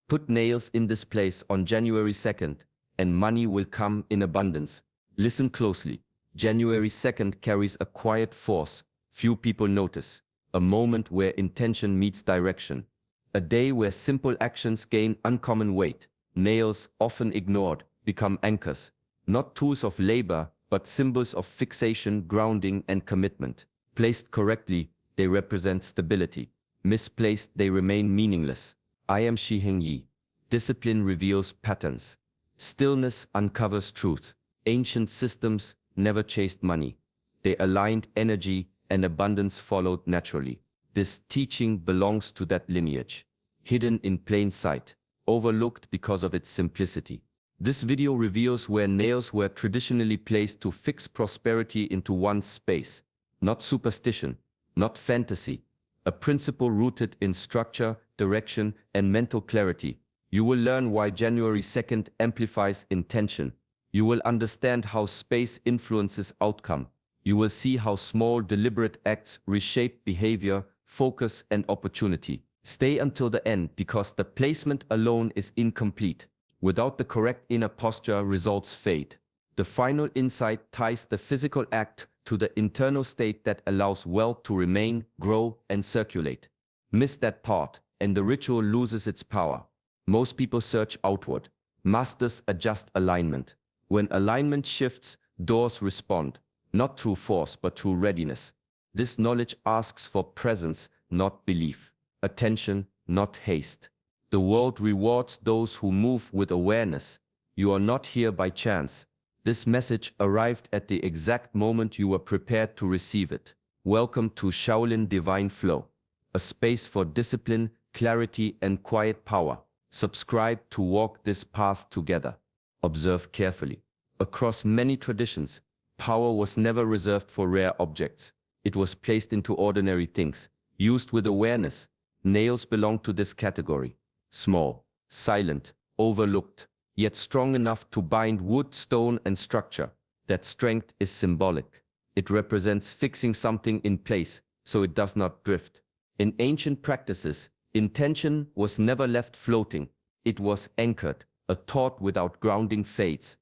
Put nails in this place on January 2nd, and money will come in abundance. Listen closely. January 2nd carries a quiet force few people notice. A moment where intention meets direction. A day where simple actions gain uncommon weight. Nails, often ignored, become anchors. Not tools of labor, but symbols of fixation, grounding, and commitment. Placed correctly, they represent stability. Misplaced, they remain meaningless. I am Shi Heng Yi. Discipline reveals patterns. Stillness uncovers truth. Ancient systems never chased money. They aligned energy, and abundance followed naturally. This teaching belongs to that lineage. Hidden in plain sight, overlooked because of its simplicity. This video reveals where nails were traditionally placed to fix prosperity into one's space. Not superstition, not fantasy. A principle rooted in structure, direction, and mental clarity. You will learn why January 2nd amplifies intention. You will understand how space influences outcome. You will see how small, deliberate acts reshape behavior, focus, and opportunity. Stay until the end because the placement alone is incomplete. Without the correct inner posture, results fade. The final insight ties the physical act to the internal state that allows wealth to remain, grow, and circulate. Miss that part, and the ritual loses its power. Most people search outward. Masters adjust alignment. When alignment shifts, doors respond. Not through force, but through readiness. This knowledge asks for presence, not belief. Attention, not haste. The world rewards those who move with awareness. You are not here by chance. This message arrived at the exact moment you were prepared to receive it. Welcome to Shaolin Divine Flow, a space for discipline, clarity, and quiet power. Subscribe to walk this path together. Observe carefully. Across many traditions, power was never reserved for rare objects. It was placed into ordinary things, used with awareness. Nails belong to this category. Small, silent, overlooked, yet strong enough to bind wood, stone, and structure. That strength is symbolic. It represents fixing something in place so it does not drift. In ancient practices, intention was never left floating. It was anchored. A thought without grounding fades.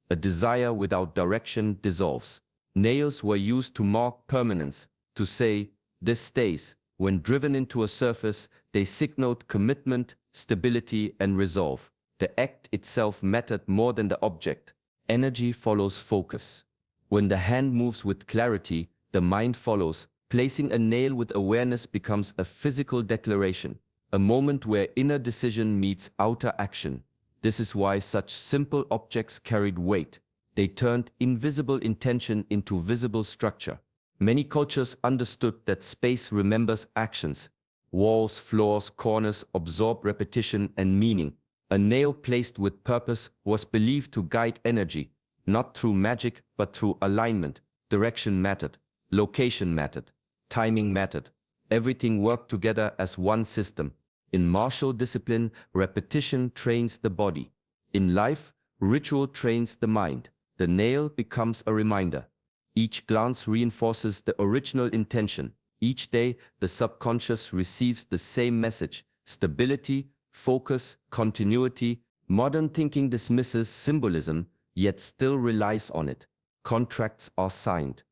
A desire without direction dissolves. Nails were used to mark permanence, to say, this stays. When driven into a surface, they signaled commitment, stability, and resolve. The act itself mattered more than the object. Energy follows focus. When the hand moves with clarity, the mind follows. Placing a nail with awareness becomes a physical declaration, a moment where inner decision meets outer action. This is why such simple objects carried weight. They turned invisible intention into visible structure. Many cultures understood that space remembers actions. Walls, floors, corners absorb repetition and meaning. A nail placed with purpose was believed to guide energy, not through magic but through alignment. Direction mattered. Location mattered. Timing mattered. Everything worked together as one system. In martial discipline, repetition trains the body. In life, ritual trains the mind. The nail becomes a reminder. Each glance reinforces the original intention. Each day, the subconscious receives the same message: stability, focus, continuity. Modern thinking dismisses symbolism, yet still relies on it. Contracts are signed.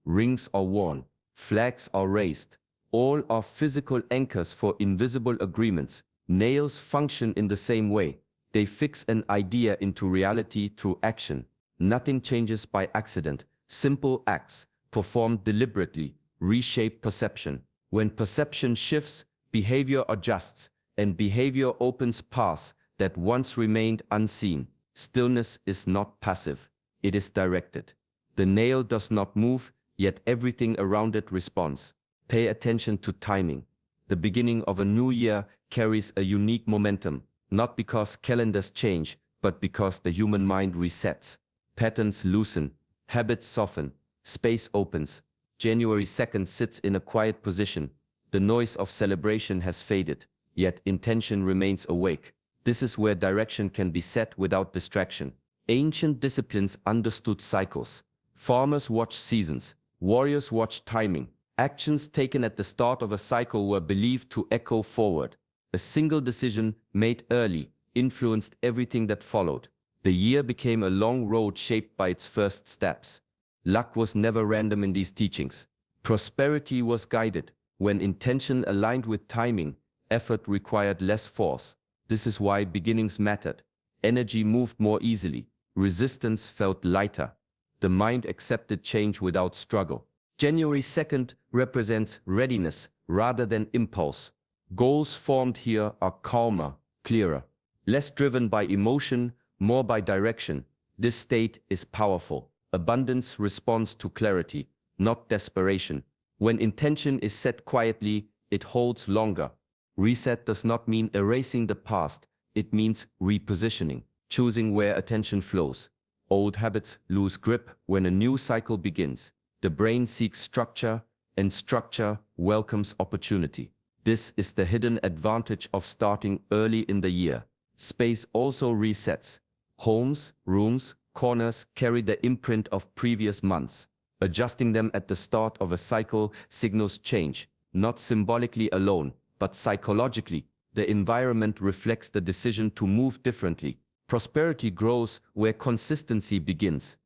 Rings are worn. Flags are raised. All are physical anchors for invisible agreements. Nails function in the same way. They fix an idea into reality through action. Nothing changes by accident. Simple acts, performed deliberately, reshape perception. When perception shifts, behavior adjusts, and behavior opens paths that once remained unseen. Stillness is not passive. It is directed. The nail does not move, yet everything around it responds. Pay attention to timing. The beginning of a new year carries a unique momentum, not because calendars change, but because the human mind resets. Patterns loosen, habits soften, space opens. January 2nd sits in a quiet position. The noise of celebration has faded, yet intention remains awake. This is where direction can be set without distraction. Ancient disciplines understood cycles. Farmers watched seasons. Warriors watched timing. Actions taken at the start of a cycle were believed to echo forward. A single decision made early influenced everything that followed. The year became a long road shaped by its first steps. Luck was never random in these teachings. Prosperity was guided. When intention aligned with timing, effort required less force. This is why beginnings mattered. Energy moved more easily. Resistance felt lighter. The mind accepted change without struggle. January 2nd represents readiness rather than impulse. Goals formed here are calmer, clearer, less driven by emotion, more by direction. This state is powerful. Abundance responds to clarity, not desperation. When intention is set quietly, it holds longer. Reset does not mean erasing the past, it means repositioning, choosing where attention flows. Old habits lose grip when a new cycle begins. The brain seeks structure, and structure welcomes opportunity. This is the hidden advantage of starting early in the year. Space also resets. Homes, rooms, corners carry the imprint of previous months. Adjusting them at the start of a cycle signals change, not symbolically alone, but psychologically. The environment reflects the decision to move differently. Prosperity grows where consistency begins.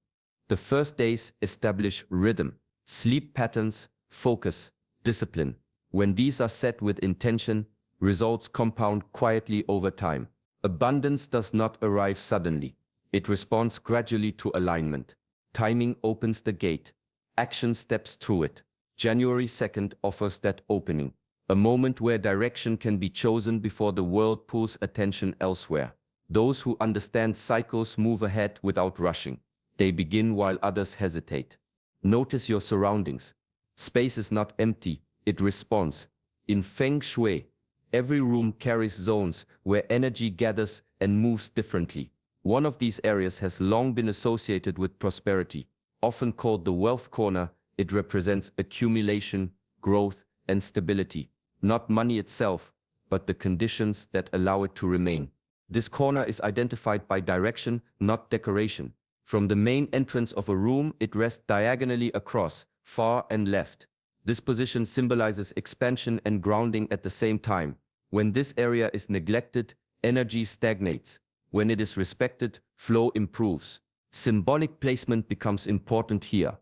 The first days establish rhythm, sleep patterns, focus, discipline. When these are set with intention, results compound quietly over time. Abundance does not arrive suddenly. It responds gradually to alignment. Timing opens the gate. Action steps through it. January 2nd offers that opening. A moment where direction can be chosen before the world pulls attention elsewhere. Those who understand cycles move ahead without rushing. They begin while others hesitate. Notice your surroundings. Space is not empty, it responds. In Feng Shui, every room carries zones where energy gathers and moves differently. One of these areas has long been associated with prosperity. Often called the wealth corner, it represents accumulation, growth, and stability. Not money itself, but the conditions that allow it to remain. This corner is identified by direction, not decoration. From the main entrance of a room, it rests diagonally across, far and left. This position symbolizes expansion and grounding at the same time. When this area is neglected, energy stagnates. When it is respected, flow improves. Symbolic placement becomes important here.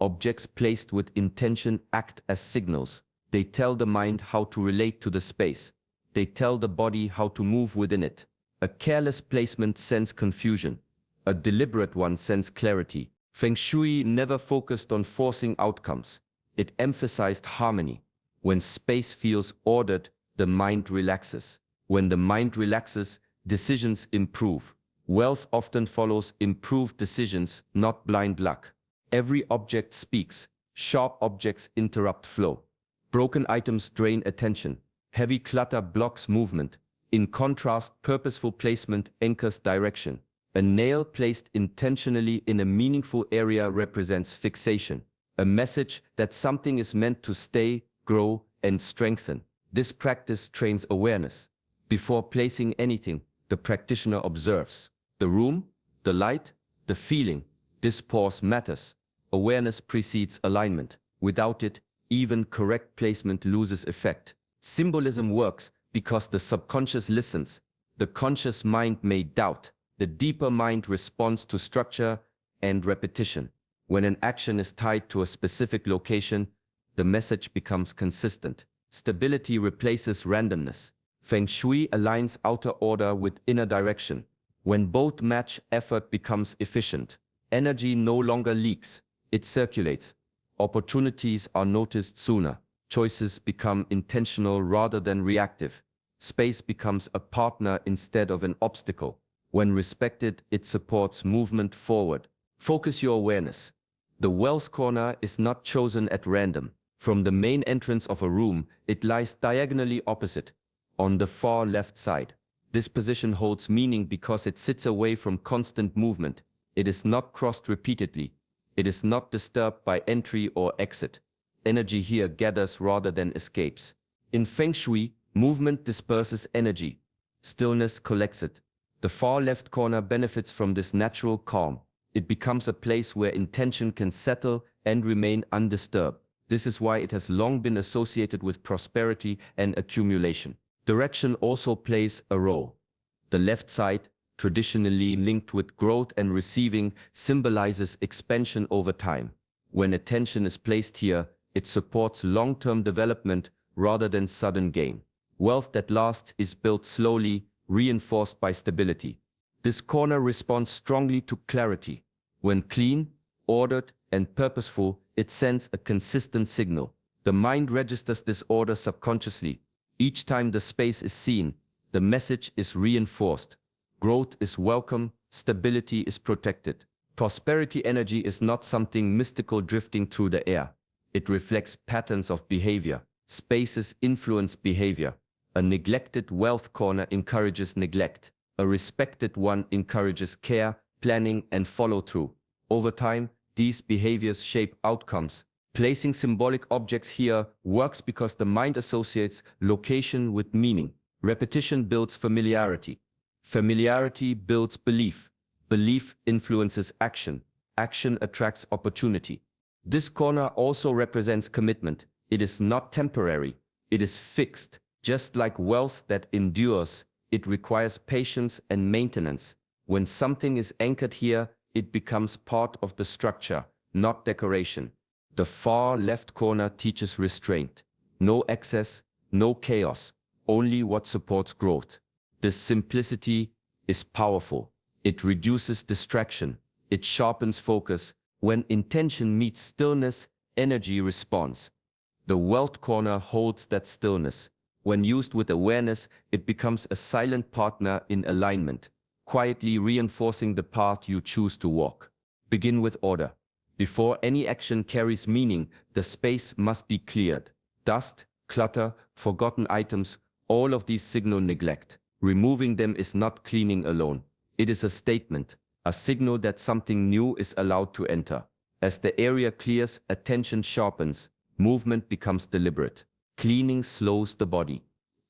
Objects placed with intention act as signals. They tell the mind how to relate to the space. They tell the body how to move within it. A careless placement sends confusion. A deliberate one sends clarity. Feng Shui never focused on forcing outcomes. It emphasized harmony. When space feels ordered, the mind relaxes. When the mind relaxes, decisions improve. Wealth often follows improved decisions, not blind luck. Every object speaks. Sharp objects interrupt flow. Broken items drain attention. Heavy clutter blocks movement. In contrast, purposeful placement anchors direction. A nail placed intentionally in a meaningful area represents fixation, a message that something is meant to stay, grow, and strengthen. This practice trains awareness. Before placing anything, the practitioner observes the room, the light, the feeling. This pause matters. Awareness precedes alignment. Without it, even correct placement loses effect. Symbolism works because the subconscious listens. The conscious mind may doubt. The deeper mind responds to structure and repetition. When an action is tied to a specific location, the message becomes consistent. Stability replaces randomness. Feng Shui aligns outer order with inner direction. When both match, effort becomes efficient. Energy no longer leaks, it circulates. Opportunities are noticed sooner. Choices become intentional rather than reactive. Space becomes a partner instead of an obstacle. When respected, it supports movement forward. Focus your awareness. The wealth corner is not chosen at random. From the main entrance of a room, it lies diagonally opposite, on the far left side. This position holds meaning because it sits away from constant movement. It is not crossed repeatedly. It is not disturbed by entry or exit. Energy here gathers rather than escapes. In Feng Shui, movement disperses energy. Stillness collects it. The far left corner benefits from this natural calm. It becomes a place where intention can settle and remain undisturbed. This is why it has long been associated with prosperity and accumulation. Direction also plays a role. The left side, traditionally linked with growth and receiving, symbolizes expansion over time. When attention is placed here, it supports long-term development rather than sudden gain. Wealth that lasts is built slowly, reinforced by stability. This corner responds strongly to clarity. When clean, ordered, and purposeful, it sends a consistent signal. The mind registers this order subconsciously. Each time the space is seen, the message is reinforced. Growth is welcome, stability is protected. Prosperity energy is not something mystical drifting through the air. It reflects patterns of behavior. Spaces influence behavior. A neglected wealth corner encourages neglect. A respected one encourages care, planning, and follow-through. Over time, these behaviors shape outcomes. Placing symbolic objects here works because the mind associates location with meaning. Repetition builds familiarity. Familiarity builds belief. Belief influences action. Action attracts opportunity. This corner also represents commitment. It is not temporary. It is fixed. Just like wealth that endures, it requires patience and maintenance. When something is anchored here, it becomes part of the structure, not decoration. The far left corner teaches restraint. No excess, no chaos, only what supports growth. This simplicity is powerful. It reduces distraction. It sharpens focus. When intention meets stillness, energy responds. The wealth corner holds that stillness. When used with awareness, it becomes a silent partner in alignment, quietly reinforcing the path you choose to walk. Begin with order. Before any action carries meaning, the space must be cleared. Dust, clutter, forgotten items, all of these signal neglect. Removing them is not cleaning alone. It is a statement, a signal that something new is allowed to enter. As the area clears, attention sharpens, movement becomes deliberate. Cleaning slows the body.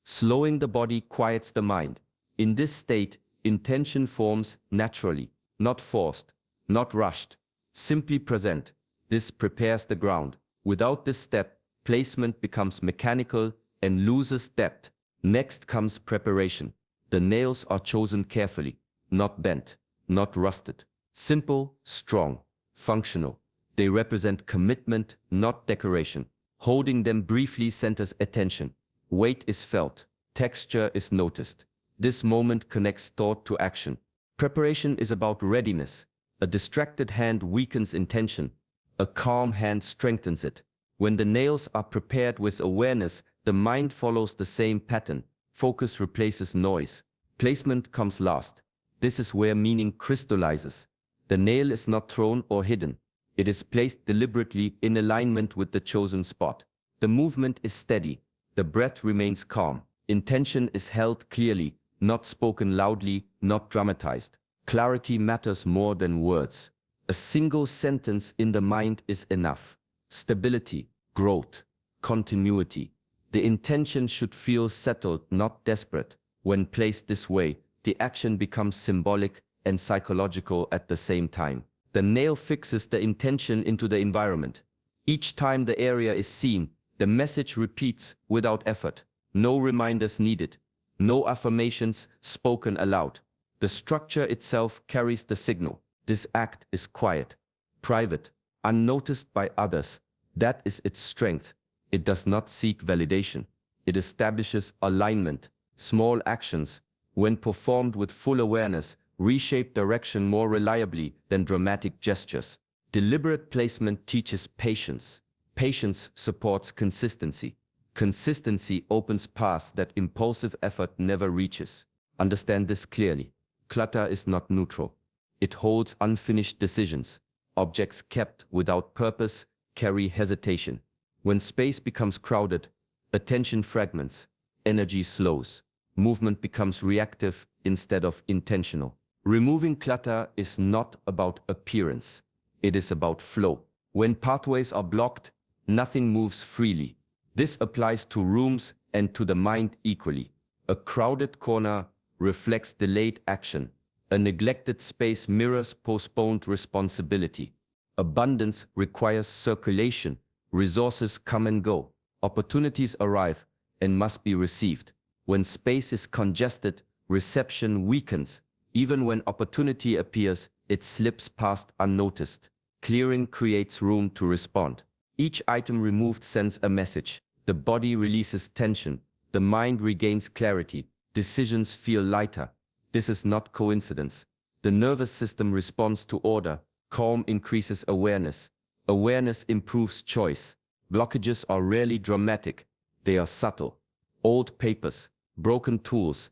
Slowing the body quiets the mind. In this state, intention forms naturally, not forced, not rushed, simply present. This prepares the ground. Without this step, placement becomes mechanical and loses depth. Next comes preparation. The nails are chosen carefully, not bent, not rusted. Simple, strong, functional. They represent commitment, not decoration. Holding them briefly centers attention. Weight is felt. Texture is noticed. This moment connects thought to action. Preparation is about readiness. A distracted hand weakens intention. A calm hand strengthens it. When the nails are prepared with awareness, the mind follows the same pattern. Focus replaces noise. Placement comes last. This is where meaning crystallizes. The nail is not thrown or hidden. It is placed deliberately in alignment with the chosen spot. The movement is steady. The breath remains calm. Intention is held clearly, not spoken loudly, not dramatized. Clarity matters more than words. A single sentence in the mind is enough. Stability, growth, continuity. The intention should feel settled, not desperate. When placed this way, the action becomes symbolic and psychological at the same time. The nail fixes the intention into the environment. Each time the area is seen, the message repeats without effort. No reminders needed. No affirmations spoken aloud. The structure itself carries the signal. This act is quiet, private, unnoticed by others. That is its strength. It does not seek validation. It establishes alignment. Small actions, when performed with full awareness, reshape direction more reliably than dramatic gestures. Deliberate placement teaches patience. Patience supports consistency. Consistency opens paths that impulsive effort never reaches. Understand this clearly. Clutter is not neutral. It holds unfinished decisions. Objects kept without purpose carry hesitation. When space becomes crowded, attention fragments, energy slows. Movement becomes reactive instead of intentional. Removing clutter is not about appearance. It is about flow. When pathways are blocked, nothing moves freely. This applies to rooms and to the mind equally. A crowded corner reflects delayed action. A neglected space mirrors postponed responsibility. Abundance requires circulation. Resources come and go. Opportunities arrive and must be received. When space is congested, reception weakens. Even when opportunity appears, it slips past unnoticed. Clearing creates room to respond. Each item removed sends a message. The body releases tension. The mind regains clarity. Decisions feel lighter. This is not coincidence. The nervous system responds to order. Calm increases awareness. Awareness improves choice. Blockages are rarely dramatic. They are subtle. Old papers, broken tools,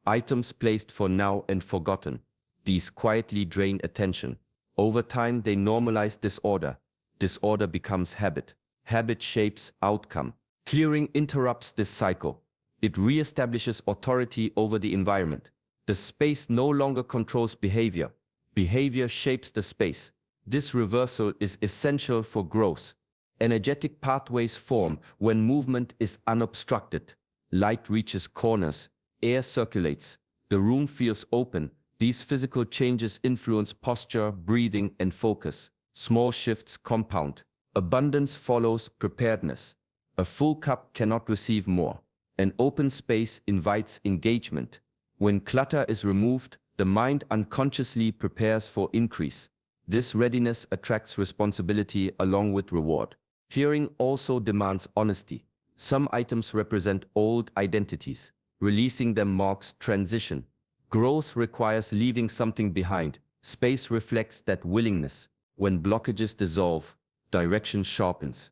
items placed for now and forgotten. These quietly drain attention. Over time, they normalize disorder. Disorder becomes habit. Habit shapes outcome. Clearing interrupts this cycle. It reestablishes authority over the environment. The space no longer controls behavior. Behavior shapes the space. This reversal is essential for growth. Energetic pathways form when movement is unobstructed. Light reaches corners. Air circulates. The room feels open. These physical changes influence posture, breathing, and focus. Small shifts compound. Abundance follows preparedness. A full cup cannot receive more. An open space invites engagement. When clutter is removed, the mind unconsciously prepares for increase. This readiness attracts responsibility along with reward. Clearing also demands honesty. Some items represent old identities. Releasing them marks transition. Growth requires leaving something behind. Space reflects that willingness. When blockages dissolve, direction sharpens.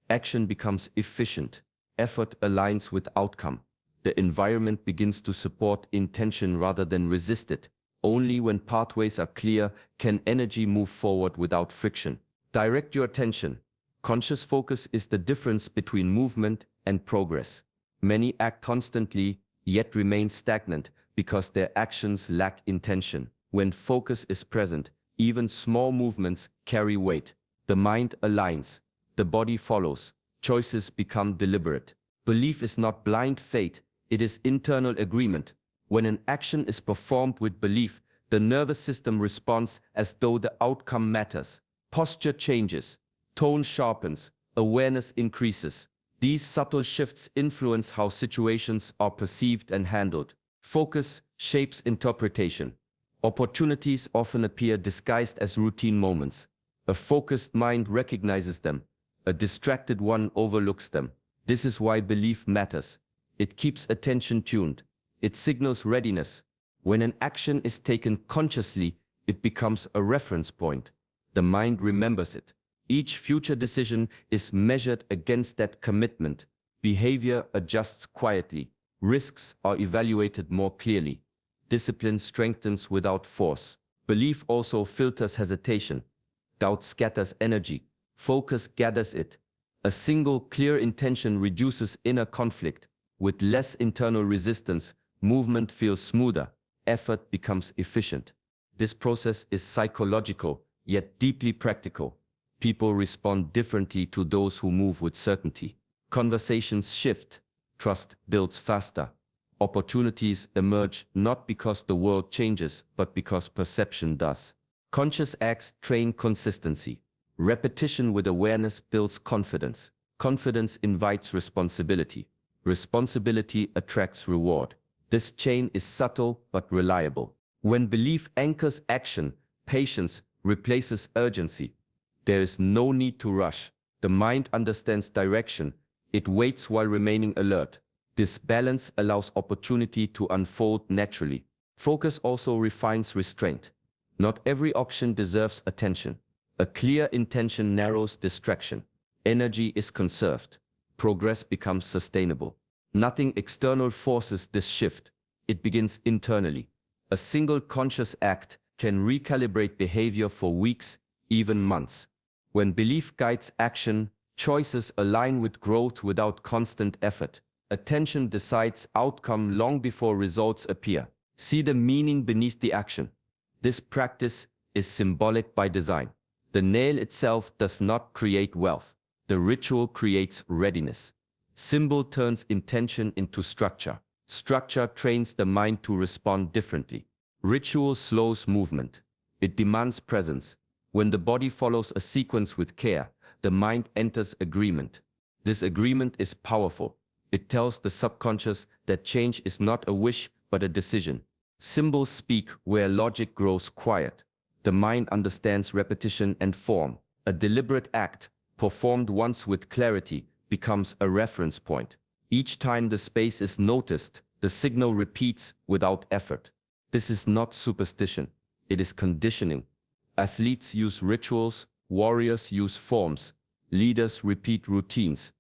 Action becomes efficient. Effort aligns with outcome. The environment begins to support intention rather than resist it. Only when pathways are clear can energy move forward without friction. Direct your attention. Conscious focus is the difference between movement and progress. Many act constantly, yet remain stagnant because their actions lack intention. When focus is present, even small movements carry weight. The mind aligns. The body follows. Choices become deliberate. Belief is not blind faith, it is internal agreement. When an action is performed with belief, the nervous system responds as though the outcome matters. Posture changes. Tone sharpens. Awareness increases. These subtle shifts influence how situations are perceived and handled. Focus shapes interpretation. Opportunities often appear disguised as routine moments. A focused mind recognizes them. A distracted one overlooks them. This is why belief matters. It keeps attention tuned. It signals readiness. When an action is taken consciously, it becomes a reference point. The mind remembers it. Each future decision is measured against that commitment. Behavior adjusts quietly. Risks are evaluated more clearly. Discipline strengthens without force. Belief also filters hesitation. Doubt scatters energy. Focus gathers it. A single clear intention reduces inner conflict. With less internal resistance, movement feels smoother. Effort becomes efficient. This process is psychological, yet deeply practical. People respond differently to those who move with certainty. Conversations shift. Trust builds faster. Opportunities emerge not because the world changes, but because perception does. Conscious acts train consistency. Repetition with awareness builds confidence. Confidence invites responsibility. Responsibility attracts reward. This chain is subtle but reliable. When belief anchors action, patience replaces urgency. There is no need to rush. The mind understands direction. It waits while remaining alert. This balance allows opportunity to unfold naturally. Focus also refines restraint. Not every option deserves attention. A clear intention narrows distraction. Energy is conserved. Progress becomes sustainable. Nothing external forces this shift. It begins internally. A single conscious act can recalibrate behavior for weeks, even months. When belief guides action, choices align with growth without constant effort. Attention decides outcome long before results appear. See the meaning beneath the action. This practice is symbolic by design. The nail itself does not create wealth. The ritual creates readiness. Symbol turns intention into structure. Structure trains the mind to respond differently. Ritual slows movement. It demands presence. When the body follows a sequence with care, the mind enters agreement. This agreement is powerful. It tells the subconscious that change is not a wish but a decision. Symbols speak where logic grows quiet. The mind understands repetition and form. A deliberate act, performed once with clarity, becomes a reference point. Each time the space is noticed, the signal repeats without effort. This is not superstition. It is conditioning. Athletes use rituals, warriors use forms, leaders repeat routines.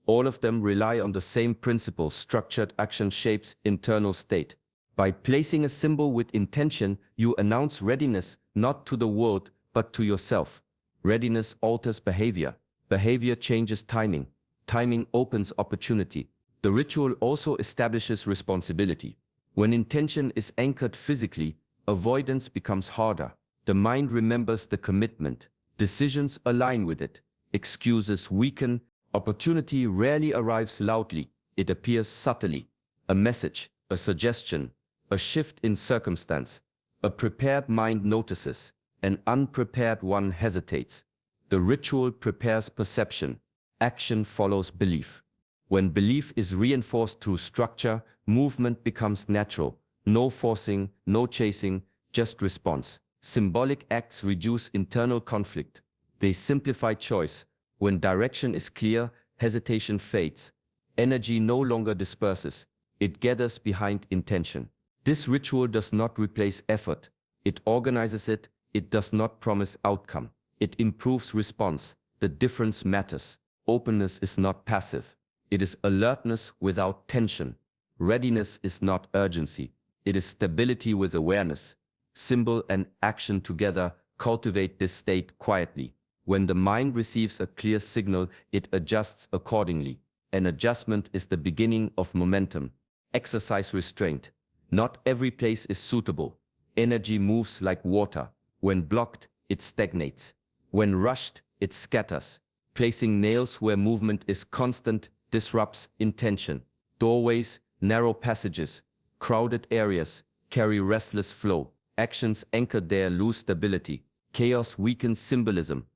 All of them rely on the same principle: structured action shapes internal state. By placing a symbol with intention, you announce readiness not to the world but to yourself. Readiness alters behavior. Behavior changes timing. Timing opens opportunity. The ritual also establishes responsibility. When intention is anchored physically, avoidance becomes harder. The mind remembers the commitment. Decisions align with it. Excuses weaken. Opportunity rarely arrives loudly. It appears subtly. A message, a suggestion, a shift in circumstance. A prepared mind notices. An unprepared one hesitates. The ritual prepares perception. Action follows belief. When belief is reinforced through structure, movement becomes natural. No forcing, no chasing, just response. Symbolic acts reduce internal conflict. They simplify choice. When direction is clear, hesitation fades. Energy no longer disperses. It gathers behind intention. This ritual does not replace effort. It organizes it. It does not promise outcome. It improves response. The difference matters. Openness is not passive. It is alertness without tension. Readiness is not urgency. It is stability with awareness. Symbol and action together cultivate this state quietly. When the mind receives a clear signal, it adjusts accordingly. An adjustment is the beginning of momentum. Exercise restraint. Not every place is suitable. Energy moves like water. When blocked, it stagnates. When rushed, it scatters. Placing nails where movement is constant disrupts intention. Doorways, narrow passages, crowded areas carry restless flow. Actions anchored there lose stability. Chaos weakens symbolism.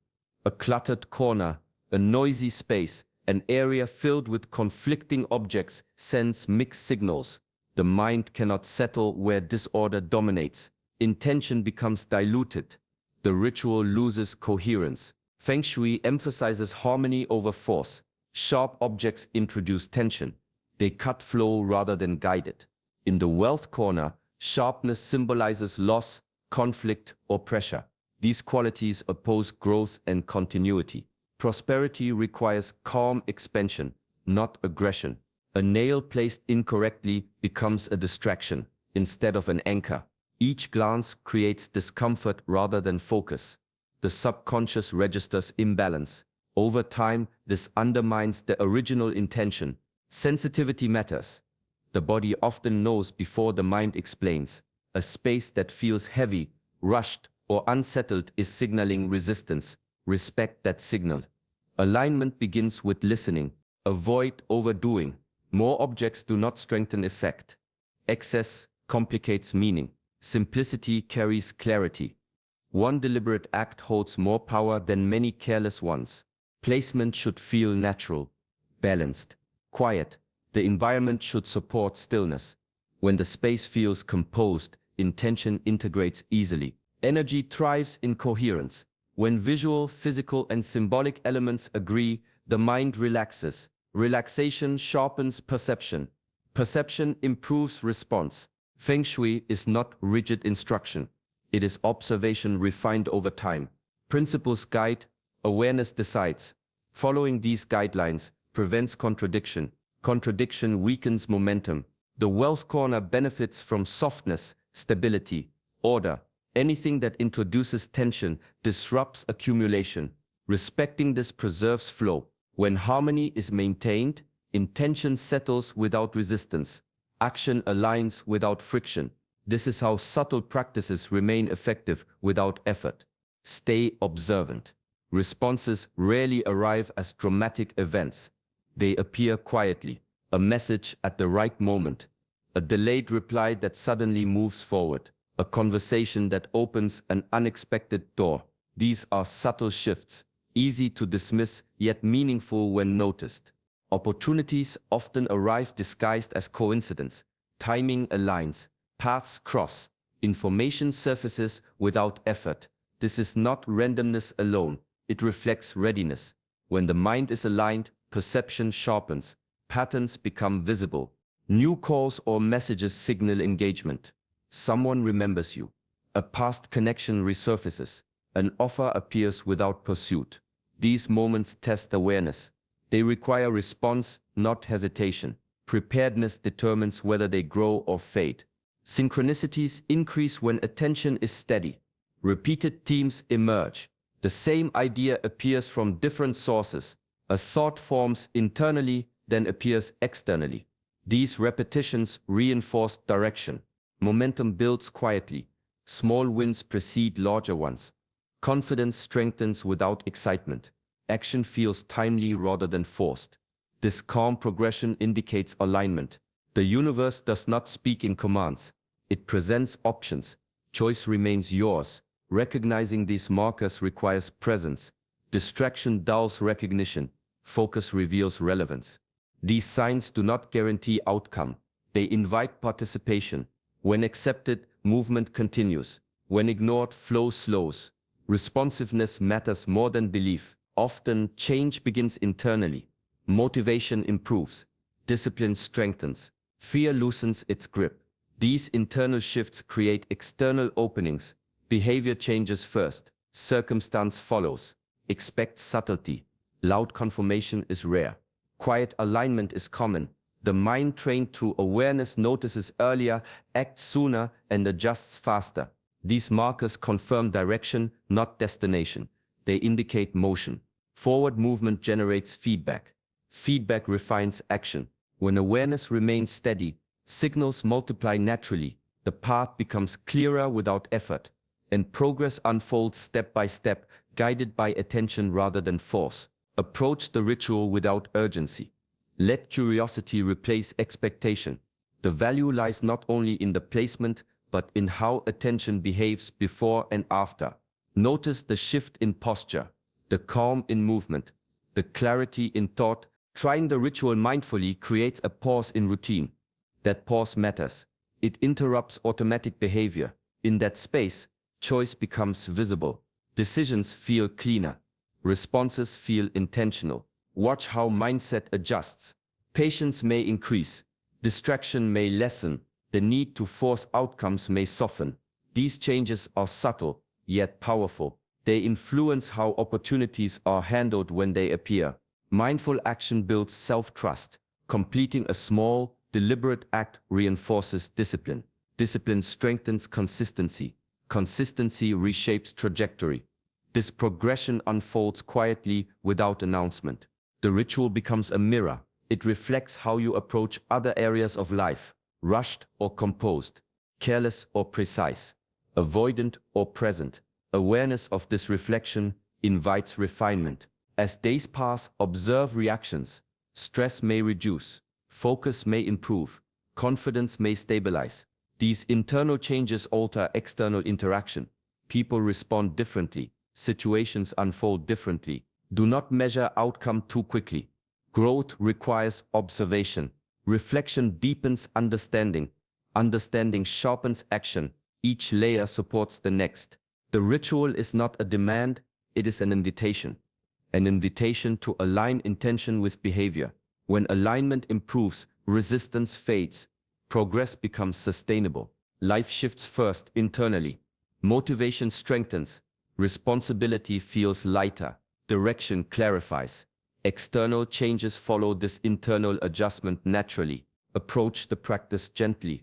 A cluttered corner, a noisy space, an area filled with conflicting objects sends mixed signals. The mind cannot settle where disorder dominates. Intention becomes diluted. The ritual loses coherence. Feng Shui emphasizes harmony over force. Sharp objects introduce tension. They cut flow rather than guide it. In the wealth corner, sharpness symbolizes loss, conflict, or pressure. These qualities oppose growth and continuity. Prosperity requires calm expansion, not aggression. A nail placed incorrectly becomes a distraction instead of an anchor. Each glance creates discomfort rather than focus. The subconscious registers imbalance. Over time, this undermines the original intention. Sensitivity matters. The body often knows before the mind explains. A space that feels heavy, rushed, or unsettled is signaling resistance. Respect that signal. Alignment begins with listening. Avoid overdoing. More objects do not strengthen effect. Excess complicates meaning. Simplicity carries clarity. One deliberate act holds more power than many careless ones. Placement should feel natural, balanced, quiet. The environment should support stillness. When the space feels composed, intention integrates easily. Energy thrives in coherence. When visual, physical, and symbolic elements agree, the mind relaxes. Relaxation sharpens perception. Perception improves response. Feng Shui is not rigid instruction. It is observation refined over time. Principles guide, awareness decides. Following these guidelines prevents contradiction. Contradiction weakens momentum. The wealth corner benefits from softness, stability, order. Anything that introduces tension disrupts accumulation. Respecting this preserves flow. When harmony is maintained, intention settles without resistance. Action aligns without friction. This is how subtle practices remain effective without effort. Stay observant. Responses rarely arrive as dramatic events. They appear quietly. A message at the right moment. A delayed reply that suddenly moves forward. A conversation that opens an unexpected door. These are subtle shifts, easy to dismiss yet meaningful when noticed. Opportunities often arrive disguised as coincidence. Timing aligns, paths cross, information surfaces without effort. This is not randomness alone, it reflects readiness. When the mind is aligned, perception sharpens, patterns become visible. New calls or messages signal engagement. Someone remembers you. A past connection resurfaces. An offer appears without pursuit. These moments test awareness. They require response, not hesitation. Preparedness determines whether they grow or fade. Synchronicities increase when attention is steady. Repeated themes emerge. The same idea appears from different sources. A thought forms internally, then appears externally. These repetitions reinforce direction. Momentum builds quietly. Small wins precede larger ones. Confidence strengthens without excitement. Action feels timely rather than forced. This calm progression indicates alignment. The universe does not speak in commands. It presents options. Choice remains yours. Recognizing these markers requires presence. Distraction dulls recognition. Focus reveals relevance. These signs do not guarantee outcome. They invite participation. When accepted, movement continues. When ignored, flow slows. Responsiveness matters more than belief. Often, change begins internally. Motivation improves. Discipline strengthens. Fear loosens its grip. These internal shifts create external openings. Behavior changes first. Circumstance follows. Expect subtlety. Loud confirmation is rare. Quiet alignment is common. The mind trained through awareness notices earlier, acts sooner, and adjusts faster. These markers confirm direction, not destination. They indicate motion. Forward movement generates feedback. Feedback refines action. When awareness remains steady, signals multiply naturally. The path becomes clearer without effort. And progress unfolds step by step, guided by attention rather than force. Approach the ritual without urgency. Let curiosity replace expectation. The value lies not only in the placement, but in how attention behaves before and after. Notice the shift in posture, the calm in movement, the clarity in thought. Trying the ritual mindfully creates a pause in routine. That pause matters. It interrupts automatic behavior. In that space, choice becomes visible. Decisions feel cleaner. Responses feel intentional. Watch how mindset adjusts. Patience may increase. Distraction may lessen. The need to force outcomes may soften. These changes are subtle, yet powerful. They influence how opportunities are handled when they appear. Mindful action builds self-trust. Completing a small, deliberate act reinforces discipline. Discipline strengthens consistency. Consistency reshapes trajectory. This progression unfolds quietly without announcement. The ritual becomes a mirror. It reflects how you approach other areas of life, rushed or composed, careless or precise, avoidant or present. Awareness of this reflection invites refinement. As days pass, observe reactions. Stress may reduce, focus may improve, confidence may stabilize. These internal changes alter external interaction. People respond differently. Situations unfold differently. Do not measure outcome too quickly. Growth requires observation. Reflection deepens understanding. Understanding sharpens action. Each layer supports the next. The ritual is not a demand, it is an invitation. An invitation to align intention with behavior. When alignment improves, resistance fades. Progress becomes sustainable. Life shifts first internally. Motivation strengthens. Responsibility feels lighter. Direction clarifies. External changes follow this internal adjustment naturally. Approach the practice gently,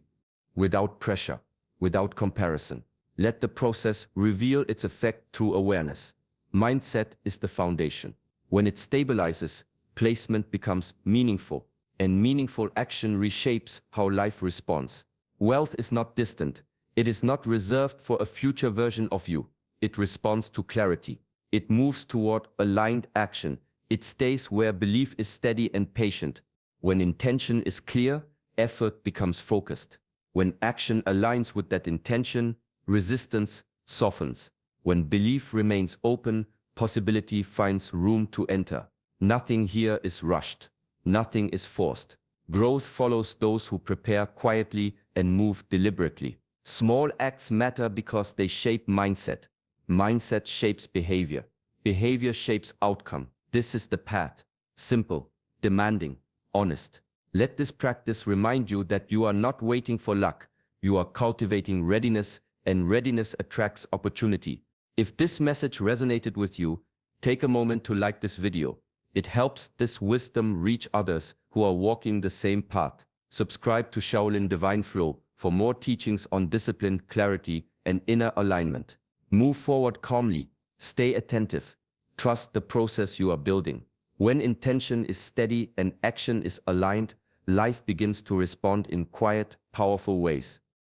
without pressure, without comparison. Let the process reveal its effect through awareness. Mindset is the foundation. When it stabilizes, placement becomes meaningful, and meaningful action reshapes how life responds. Wealth is not distant. It is not reserved for a future version of you. It responds to clarity. It moves toward aligned action. It stays where belief is steady and patient. When intention is clear, effort becomes focused. When action aligns with that intention, resistance softens. When belief remains open, possibility finds room to enter. Nothing here is rushed. Nothing is forced. Growth follows those who prepare quietly and move deliberately. Small acts matter because they shape mindset. Mindset shapes behavior. Behavior shapes outcome. This is the path. Simple, demanding, honest. Let this practice remind you that you are not waiting for luck. You are cultivating readiness, and readiness attracts opportunity. If this message resonated with you, take a moment to like this video. It helps this wisdom reach others who are walking the same path. Subscribe to Shaolin Divine Flow for more teachings on discipline, clarity, and inner alignment. Move forward calmly. Stay attentive. Trust the process you are building. When intention is steady and action is aligned, life begins to respond in quiet, powerful ways.